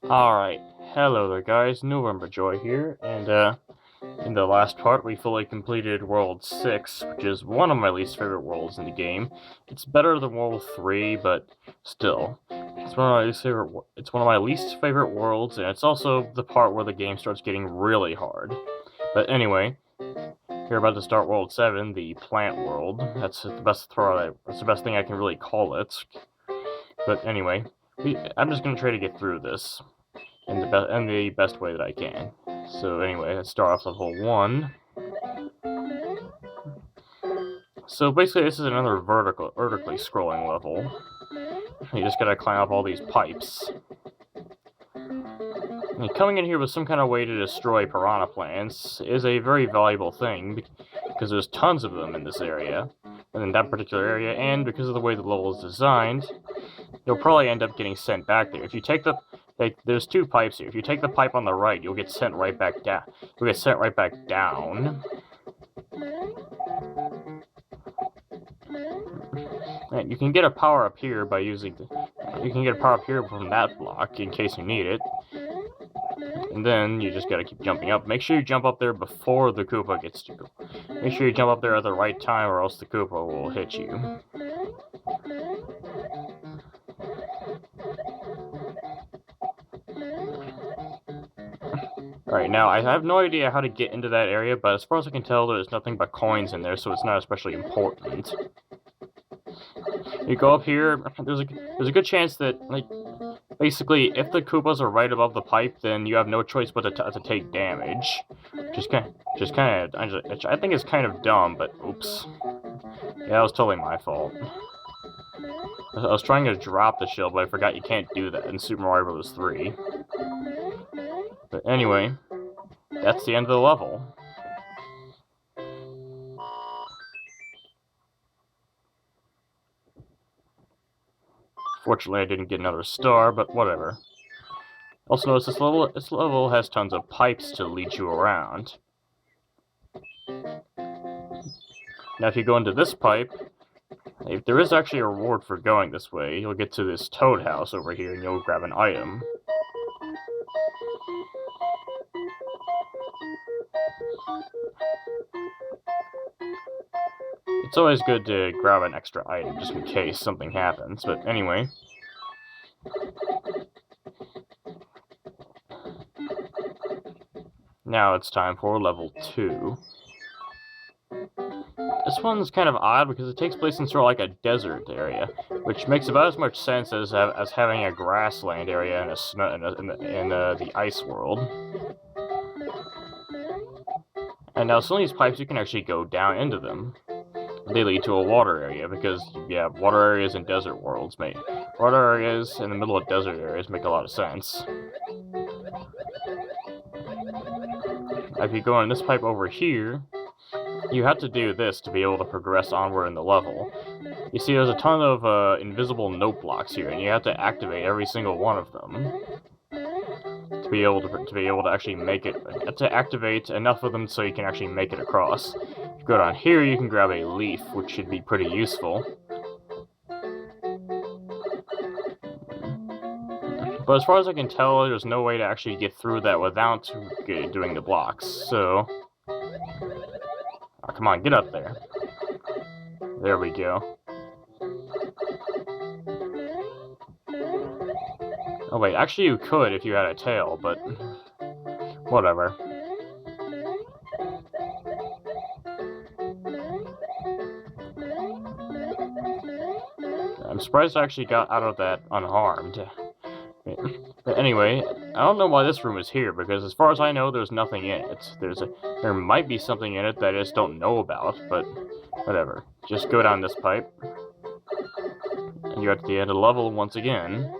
Alright, hello there guys, NovemberJoy here, and in the last part we fully completed World 6, which is one of my least favorite worlds in the game. It's better than World 3, but still, it's one of my least favorite worlds, and it's also the part where the game starts getting really hard. But anyway, we're about to start World 7, the plant world. That's the best thing I can really call it. But anyway, I'm just gonna try to get through this in the best way that I can. So anyway, let's start off level 1. So basically this is another vertically scrolling level. You just gotta climb up all these pipes. And coming in here with some kind of way to destroy piranha plants is a very valuable thing, because there's tons of them in this area, and in that particular area, and because of the way the level is designed, you'll probably end up getting sent back there. If you take there's two pipes here. If you take the pipe on the right, you'll get sent right back down. You'll get sent right back down. And you can get a power up here by using you can get a power up here from that block in case you need it. And then you just gotta keep jumping up. Make sure you jump up there before the Koopa gets to you. Make sure you jump up there at the right time, or else the Koopa will hit you. Alright, now I have no idea how to get into that area, but as far as I can tell, there's nothing but coins in there, so it's not especially important. You go up here, there's a good chance that, like, basically, if the Koopas are right above the pipe, then you have no choice but to take damage. I think it's kind of dumb, but oops. Yeah, that was totally my fault. I was trying to drop the shield, but I forgot you can't do that in Super Mario Bros. 3. But anyway, that's the end of the level. Fortunately, I didn't get another star, but whatever. Also notice this level has tons of pipes to lead you around. Now if you go into this pipe, if there is actually a reward for going this way. You'll get to this toad house over here and you'll grab an item. It's always good to grab an extra item just in case something happens, but anyway. Now it's time for level 2. This one's kind of odd because it takes place in sort of like a desert area, which makes about as much sense as having a grassland area in the ice world. And now some of these pipes you can actually go down into them. They lead to a water area because, yeah, water areas in desert worlds water areas in the middle of desert areas make a lot of sense. If you go in this pipe over here, you have to do this to be able to progress onward in the level. You see, there's a ton of invisible note blocks here, and you have to activate every single one of them to be able to actually make it. You have to activate enough of them so you can actually make it across. If you go down here, you can grab a leaf, which should be pretty useful. But as far as I can tell, there's no way to actually get through that without doing the blocks, so... Oh, come on, get up there. There we go. Oh wait, actually you could if you had a tail, but... whatever. I'm surprised I actually got out of that unharmed. But anyway, I don't know why this room is here, because as far as I know, there's nothing in it. There might be something in it that I just don't know about, but whatever. Just go down this pipe, and you're at the end of the level once again.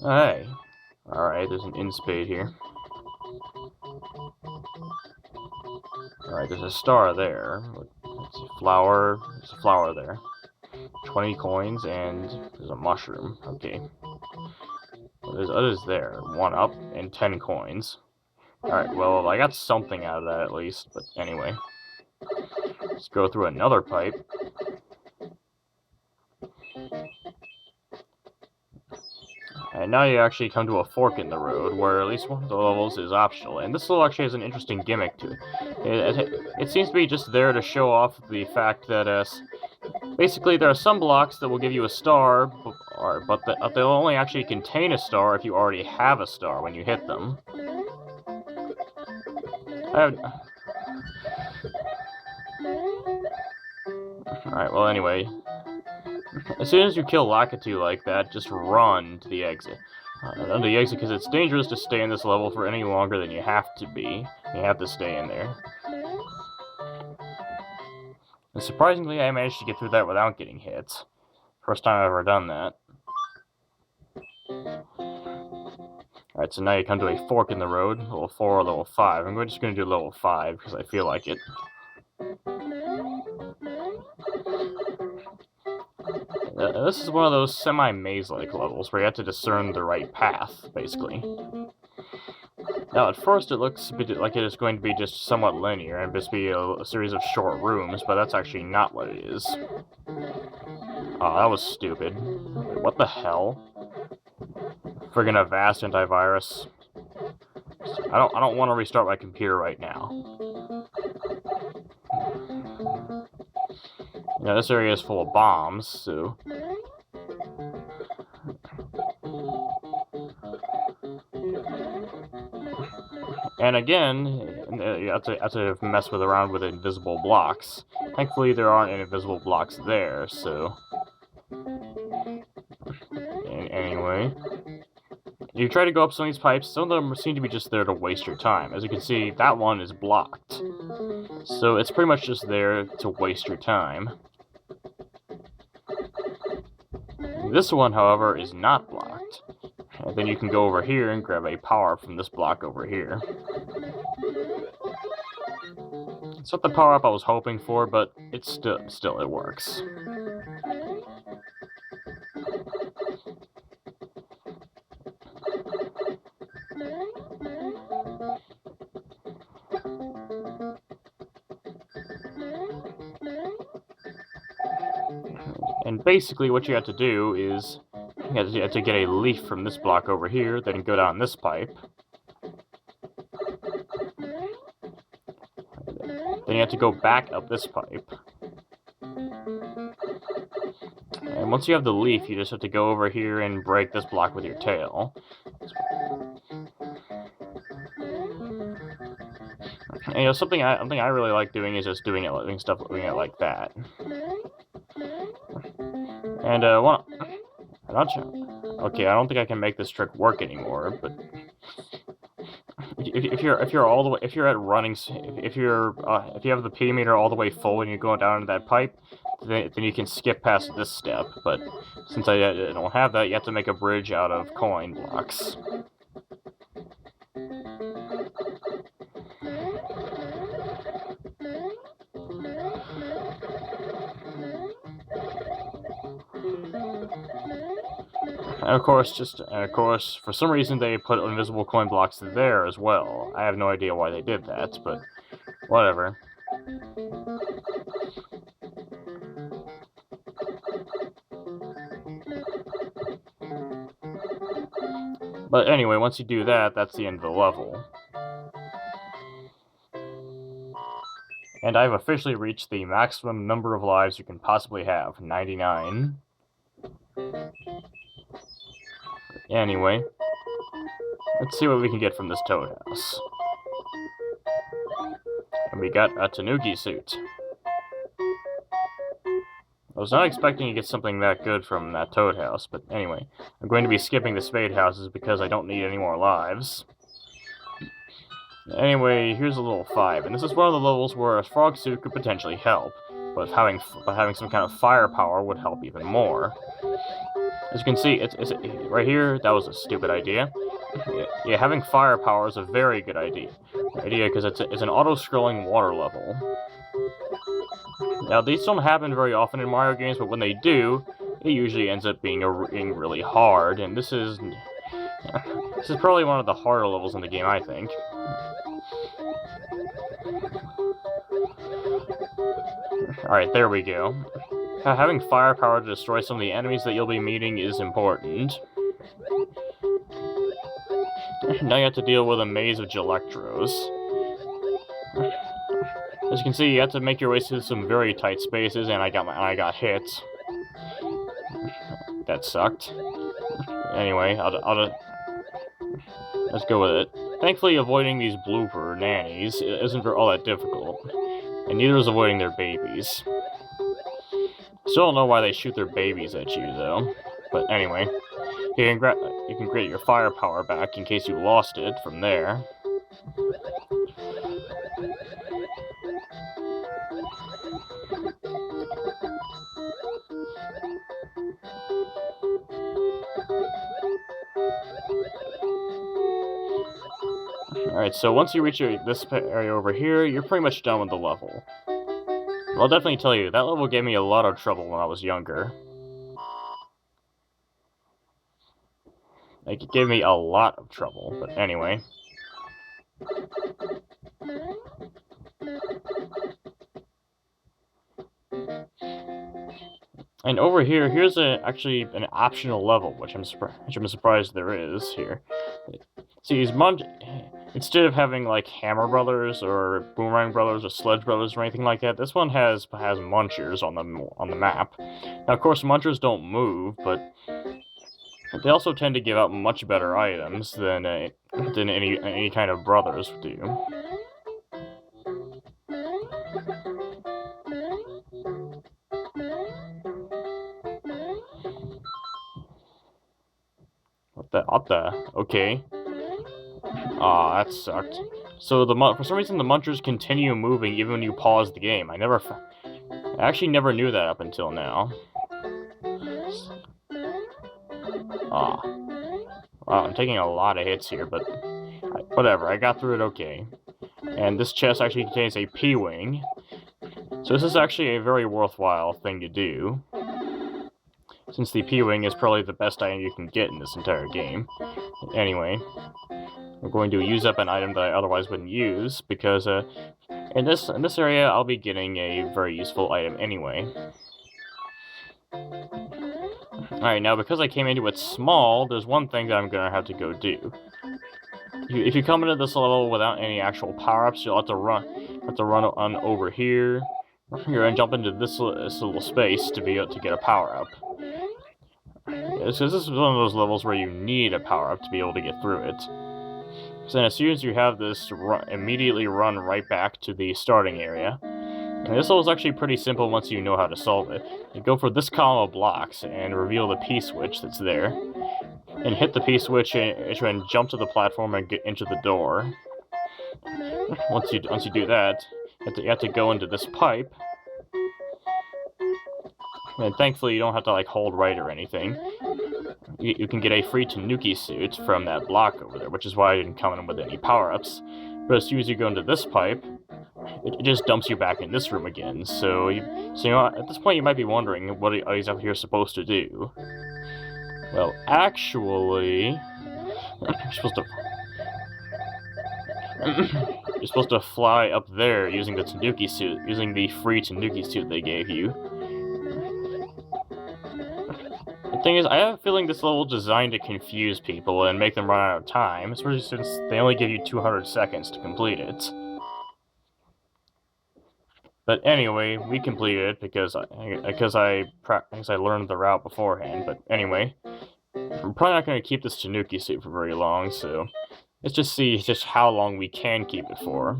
Hey. Alright, there's an in spade here. Alright, there's a star there. Let's see, flower. There's a flower there. 20 coins, and there's a mushroom. Okay. There's others there. 1 up, and 10 coins. Alright, well, I got something out of that at least, but anyway. Let's go through another pipe. And now you actually come to a fork in the road, where at least one of the levels is optional. And this level actually has an interesting gimmick to it. It seems to be just there to show off the fact that, basically, there are some blocks that will give you a star, but they'll only actually contain a star if you already have a star when you hit them. Alright, well, anyway. As soon as you kill Lakitu like that, just run to the exit. Run to the exit because it's dangerous to stay in this level for any longer than you have to be. You have to stay in there. And surprisingly, I managed to get through that without getting hit. First time I've ever done that. Alright, so now you come to a fork in the road, level 4 or level 5. I'm just going to do level 5 because I feel like it. This is one of those semi-maze-like levels where you have to discern the right path, basically. Now, at first it looks a bit like it is going to be just somewhat linear and just be a series of short rooms, but that's actually not what it is. Oh, that was stupid. Wait, what the hell? Friggin' Avast antivirus. I don't want to restart my computer right now. You know, this area is full of bombs, so... And again, you have to mess around with invisible blocks. Thankfully, there aren't any invisible blocks there, so... Anyway... You try to go up some of these pipes, some of them seem to be just there to waste your time. As you can see, that one is blocked. So it's pretty much just there to waste your time. This one, however, is not blocked. And then you can go over here and grab a power from this block over here. It's not the power-up I was hoping for, but it's still it works. And basically what you have to do is, you have to get a leaf from this block over here, then go down this pipe. Then you have to go back up this pipe. And once you have the leaf, you just have to go over here and break this block with your tail. And, you know, something I really like doing is just doing it like that. And I'm not sure. Okay, I don't think I can make this trick work anymore. But if you have the P meter all the way full and you're going down into that pipe, then you can skip past this step. But since I don't have that, you have to make a bridge out of coin blocks. And of course, for some reason they put invisible coin blocks there as well. I have no idea why they did that, but whatever. But anyway, once you do that, that's the end of the level. And I've officially reached the maximum number of lives you can possibly have, 99. Anyway, let's see what we can get from this Toad House. And we got a Tanuki suit. I was not expecting to get something that good from that Toad House, but anyway, I'm going to be skipping the Spade Houses because I don't need any more lives. Anyway, here's a level 5, and this is one of the levels where a frog suit could potentially help, but having some kind of firepower would help even more. As you can see, it's right here. That was a stupid idea. Yeah, having firepower is a very good idea. Because it's an auto-scrolling water level. Now, these don't happen very often in Mario games, but when they do, it usually ends up being really hard. And this is probably one of the harder levels in the game, I think. Alright, there we go. Having firepower to destroy some of the enemies that you'll be meeting is important. Now you have to deal with a maze of Electros. As you can see, you have to make your way through some very tight spaces, and I got hit. That sucked. Anyway, let's go with it. Thankfully, avoiding these blooper nannies isn't all that difficult, and neither is avoiding their babies. Still don't know why they shoot their babies at you, though. But anyway, you can get your firepower back in case you lost it from there. Alright, so once you reach this area over here, you're pretty much done with the level. I'll definitely tell you, that level gave me a lot of trouble when I was younger. Like, it gave me a lot of trouble, but anyway. And over here, here's actually an optional level, which I'm surprised there is here. See, instead of having like Hammer Brothers or Boomerang Brothers or Sledge Brothers or anything like that, this one has munchers on the map. Now, of course, munchers don't move, but they also tend to give out much better items than any kind of brothers do. What the? Okay. Aw, that sucked. So for some reason the munchers continue moving even when you pause the game. I actually never knew that up until now. Wow, I'm taking a lot of hits here, but whatever, I got through it okay. And this chest actually contains a P-Wing. So this is actually a very worthwhile thing to do, since the P-Wing is probably the best item you can get in this entire game. Anyway, I'm going to use up an item that I otherwise wouldn't use, because in this area I'll be getting a very useful item anyway. Alright, now because I came into it small, there's one thing that I'm gonna have to go do. If you come into this level without any actual power-ups, you'll have to run on over here. You're gonna jump into this little space to be able to get a power-up. Because this is one of those levels where you need a power-up to be able to get through it. So then as soon as you have this, immediately run right back to the starting area. And this level is actually pretty simple once you know how to solve it. You go for this column of blocks and reveal the P-switch that's there. And hit the P-switch and jump to the platform and get into the door. Once you do that, you have to go into this pipe. And thankfully you don't have to like hold right or anything. You can get a free Tanuki suit from that block over there, which is why I didn't come in with any power-ups. But as soon as you go into this pipe, it just dumps you back in this room again. So you know, at this point you might be wondering what exactly you're supposed to do. Well, actually, you're supposed to fly up there using the Tanuki suit, using the free Tanuki suit they gave you. The thing is, I have a feeling this level is designed to confuse people and make them run out of time, especially since they only give you 200 seconds to complete it. But anyway, we completed it because I learned the route beforehand. But anyway, I'm probably not going to keep this Tanuki suit for very long, so let's just see just how long we can keep it for,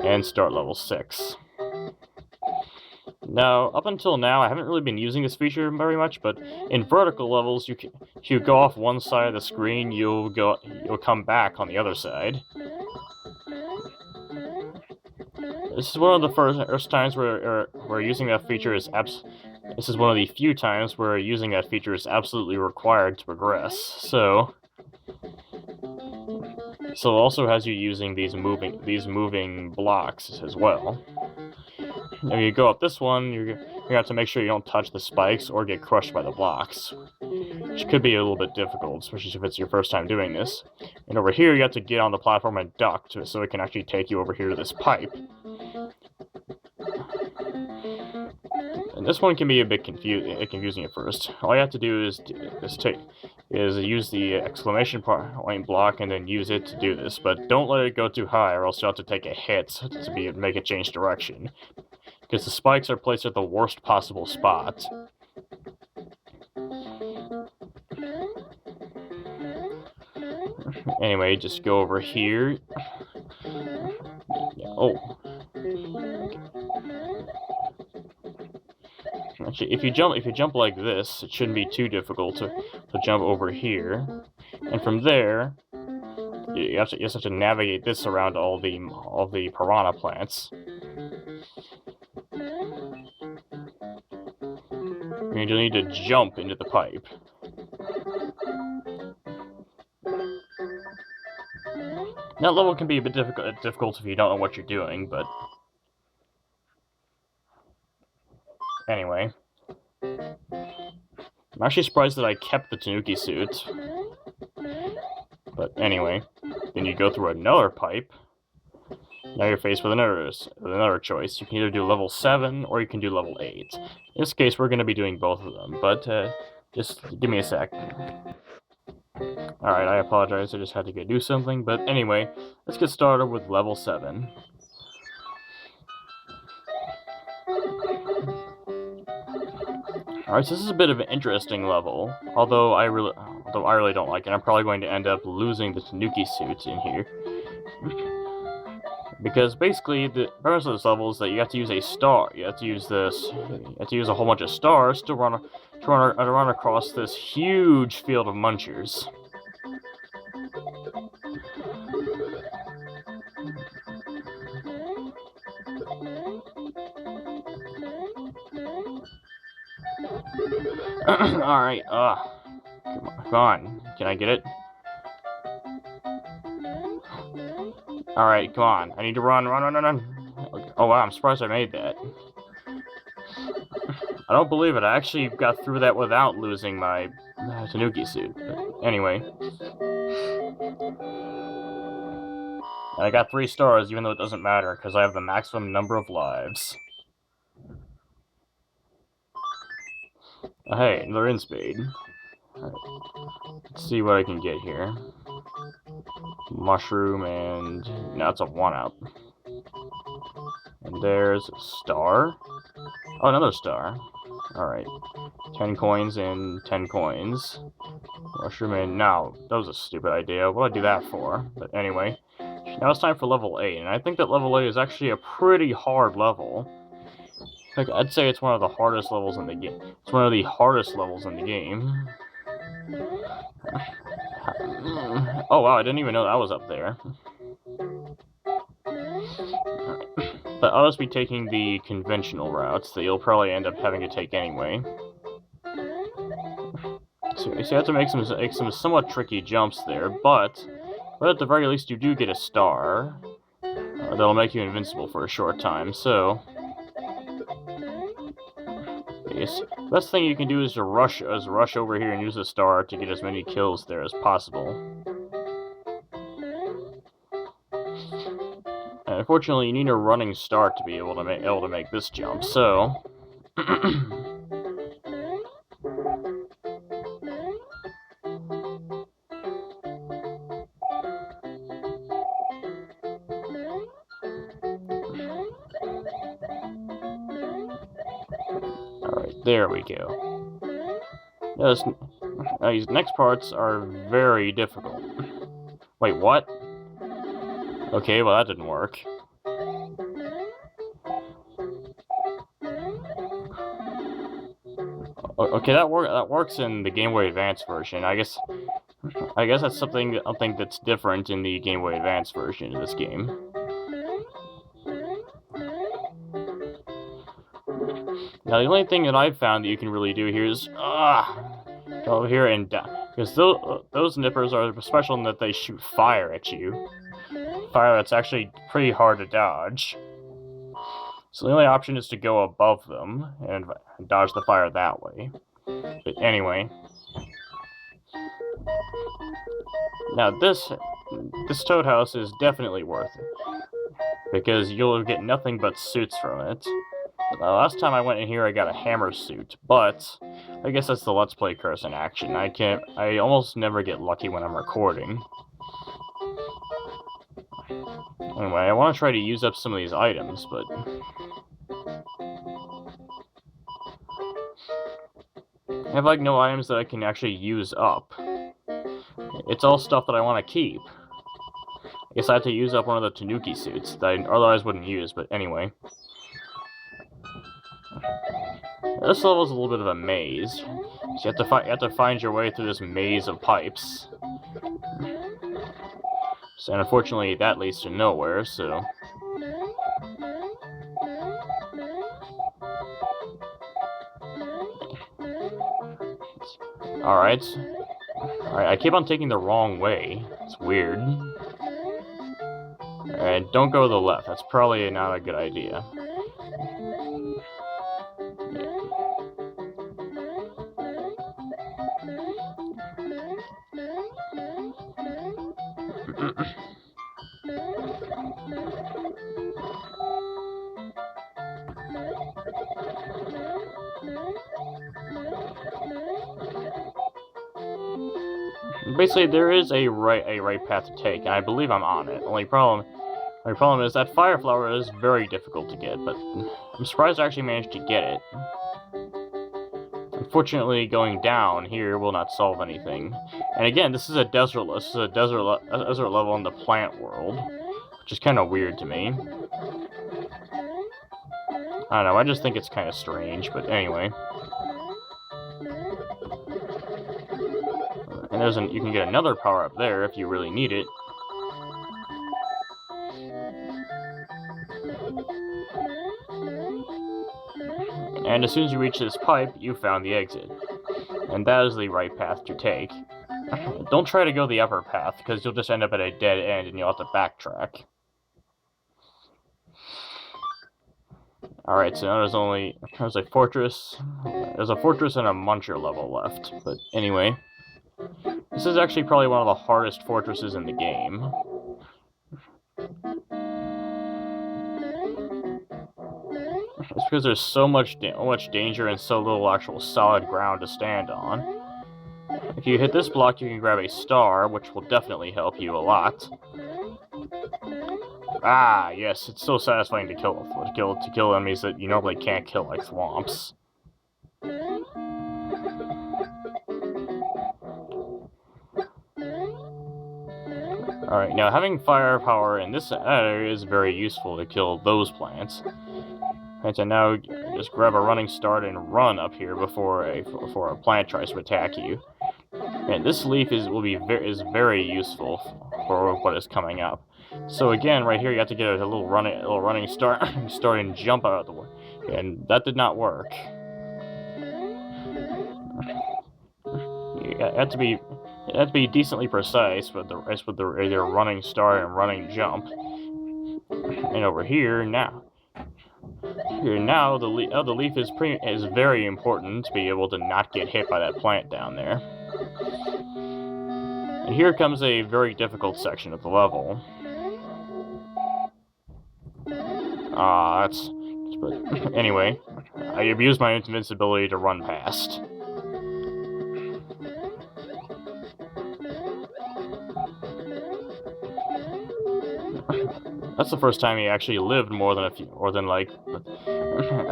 and start level 6. Now, up until now, I haven't really been using this feature very much, but in vertical levels, if you go off one side of the screen, you'll come back on the other side. This is one of the first times where using that feature is this is one of the few times where using that feature is absolutely required to progress. So it also has you using these moving blocks as well. If you go up this one, you're going to have to make sure you don't touch the spikes or get crushed by the blocks, which could be a little bit difficult, especially if it's your first time doing this. And over here, you have to get on the platform and duck so it can actually take you over here to this pipe. And this one can be a bit confusing at first. All you have to do is use the exclamation point block and then use it to do this. But don't let it go too high, or else you'll have to take a hit to make it change direction. Because the spikes are placed at the worst possible spot. Anyway, just go over here. Oh. Actually, if you jump like this, it shouldn't be too difficult to jump over here. And from there, you just have to navigate this around all the piranha plants. And you'll need to jump into the pipe. That level can be a bit difficult if you don't know what you're doing, but anyway. I'm actually surprised that I kept the Tanuki suit. But anyway, then you go through another pipe. Now you're faced with another choice. You can either do level 7 or you can do level 8. In this case, we're going to be doing both of them, but just give me a sec. Alright, I apologize, I just had to go do something, but anyway, let's get started with level 7. Alright, so this is a bit of an interesting level, although I really don't like it. I'm probably going to end up losing the Tanuki suit in here. Because basically, the premise of this level is that you have to use a star. You have to use a whole bunch of stars to run across this huge field of munchers. Alright, come on, can I get it? Alright, come on, I need to run. Oh wow, I'm surprised I made that. I don't believe it, I actually got through that without losing my Tanuki suit. But anyway. And I got 3 stars, even though it doesn't matter, because I have the maximum number of lives. Hey, another in-spade. Right. Let's see what I can get here. Mushroom and... now it's a 1-up. And there's a star. Oh, another star. Alright. 10 coins and 10 coins. Mushroom and... no, that was a stupid idea. What did I do that for? But anyway. Now it's time for level 8, and I think that level 8 is actually a pretty hard level. Like, I'd say it's one of the hardest levels in the game. It's one of the hardest levels in the game. Oh wow, I didn't even know that was up there. But I'll just be taking the conventional routes that you'll probably end up having to take anyway. So you have to make some somewhat tricky jumps there, but at the very least you do get a star. That'll make you invincible for a short time, so... yes, best thing you can do is to rush over here and use a star to get as many kills there as possible. And unfortunately, you need a running start to be able to make this jump. So, alright, there we go. These next parts are very difficult. Wait, what? Okay, well that didn't work. Okay, that works in the Game Boy Advance version. I guess that's something that's different in the Game Boy Advance version of this game. Now, the only thing that I've found that you can really do here is go over here and because those nippers are special in that they shoot fire at you. Fire that's actually pretty hard to dodge. So the only option is to go above them and dodge the fire that way. But anyway. Now this Toad House is definitely worth it. Because you'll get nothing but suits from it. Last time I went in here, I got a hammer suit, but I guess that's the Let's Play curse in action. I almost never get lucky when I'm recording. Anyway, I want to try to use up some of these items, but I have, like, no items that I can actually use up. It's all stuff that I want to keep. I guess I have to use up one of the Tanuki suits that I otherwise wouldn't use, but anyway. This level is a little bit of a maze. So you have to find your way through this maze of pipes. So, and unfortunately, that leads to nowhere, so... Alright, I keep on taking the wrong way. It's weird. And don't go to the left. That's probably not a good idea. Basically, there is a right path to take, and I believe I'm on it. My problem is that fire flower is very difficult to get, but I'm surprised I actually managed to get it. Unfortunately, going down here will not solve anything. And again, this is a desert level in the plant world, which is kind of weird to me. I don't know, I just think it's kind of strange, but anyway. And you can get another power up there if you really need it. And as soon as you reach this pipe, you found the exit. And that is the right path to take. Don't try to go the upper path, because you'll just end up at a dead end and you'll have to backtrack. Alright, so now there's a fortress. There's a fortress and a muncher level left. But anyway, this is actually probably one of the hardest fortresses in the game. It's because there's so much danger and so little actual solid ground to stand on. If you hit this block, you can grab a star, which will definitely help you a lot. Ah, yes, it's so satisfying to kill enemies that you normally can't kill, like swamps. Alright, now having firepower in this area is very useful to kill those plants. And so now just grab a running start and run up here before a plant tries to attack you. And this leaf is very useful for what is coming up. So again, right here you have to get a little running start and jump out of the way. And that did not work. You have to be decently precise with your running start and running jump. And over here now. The leaf is very important to be able to not get hit by that plant down there. And here comes a very difficult section of the level. But anyway, I abused my invincibility to run past. That's the first time he actually lived more than that's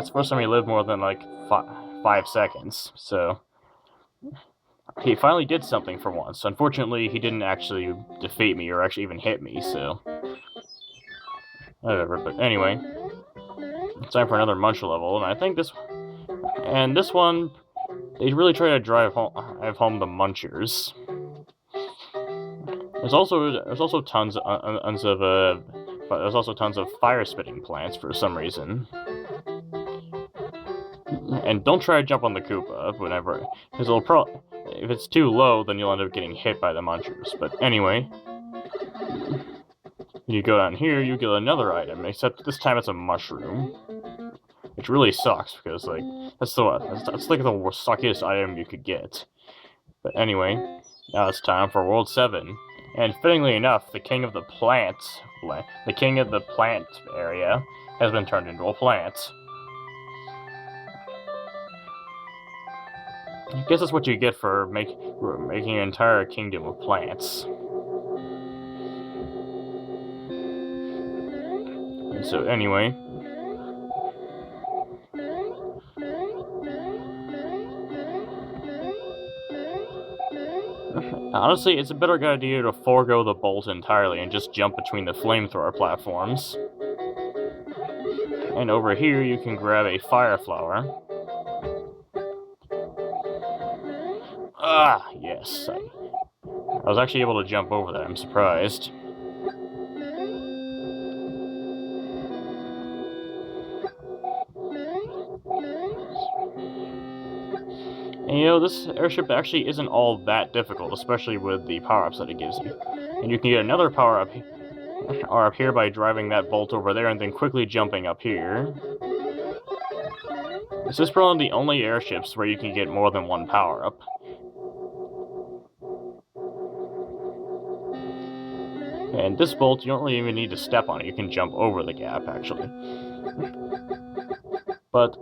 the first time he lived more than like 5 seconds. So he finally did something for once. Unfortunately, he didn't actually defeat me or actually even hit me. So whatever. But anyway, it's time for another muncher level, and I think this one they really try to drive home the munchers. There's also tons of fire-spitting plants for some reason. And don't try to jump on the Koopa because if it's too low, then you'll end up getting hit by the munchers. But anyway, you go down here, you get another item, except this time it's a mushroom, which really sucks because that's like the suckiest item you could get. But anyway, now it's time for World 7. And fittingly enough, the king of the plant area has been turned into a plant. I guess that's what you get for making an entire kingdom of plants. And so anyway, honestly, it's a better good idea to forego the bolt entirely and just jump between the flamethrower platforms. And over here, you can grab a fire flower. Ah, yes. I was actually able to jump over that. I'm surprised. And you know, this airship actually isn't all that difficult, especially with the power-ups that it gives you. And you can get another power-up up here by driving that bolt over there and then quickly jumping up here. This is probably the only airships where you can get more than one power-up. And this bolt, you don't really even need to step on it. You can jump over the gap, actually. But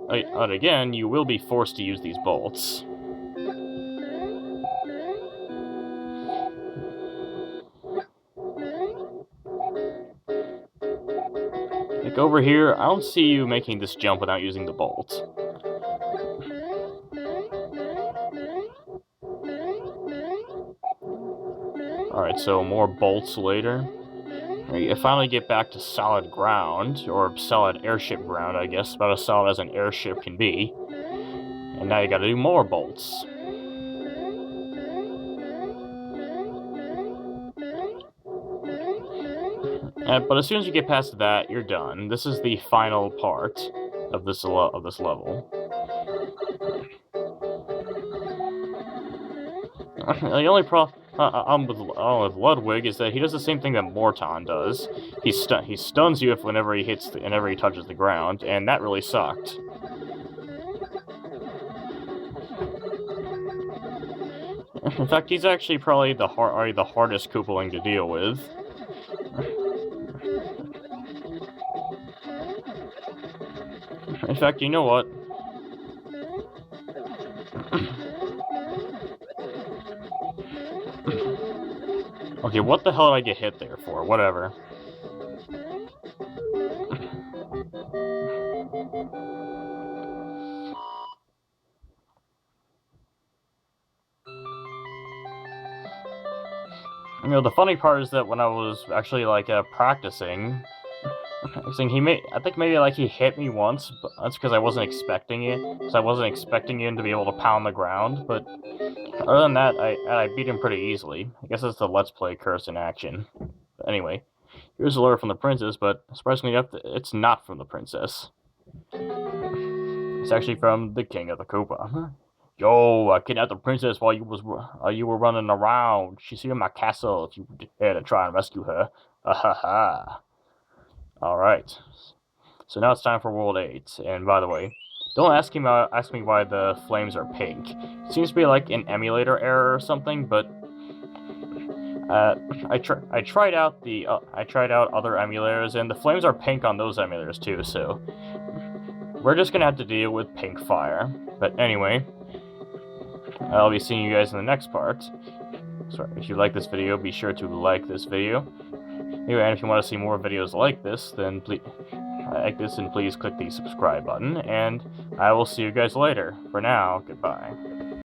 again, you will be forced to use these bolts. Like over here, I don't see you making this jump without using the bolt. Alright, so more bolts later. You finally get back to solid ground, or solid airship ground, I guess, about as solid as an airship can be. And now you gotta do more bolts. But as soon as you get past that, you're done. This is the final part of this level. The only problem with Ludwig is that he does the same thing that Morton does. He stuns you whenever he touches the ground, and that really sucked. In fact, he's actually probably the hardest Koopaling to deal with. In fact, you know what? Okay, what the hell did I get hit there for? Whatever. You know, the funny part is that when I was actually, practicing, I think maybe, he hit me once, but that's because I wasn't expecting it. Because I wasn't expecting him to be able to pound the ground, but other than that, I beat him pretty easily. I guess that's the Let's Play curse in action. But anyway, here's a letter from the princess, but surprisingly enough, it's not from the princess. It's actually from the king of the Koopa. Yo, I kidnapped the princess while you were running around. She's here in my castle if you dare to try and rescue her. Ha. Alright. So now it's time for World 8. And by the way, don't ask me why the flames are pink. It seems to be like an emulator error or something, but I tried out other emulators, and the flames are pink on those emulators too, so we're just gonna have to deal with pink fire. But anyway, I'll be seeing you guys in the next part. So if you like this video, be sure to like this video. Anyway, and if you want to see more videos like this, then please click the subscribe button, and I will see you guys later. For now, goodbye.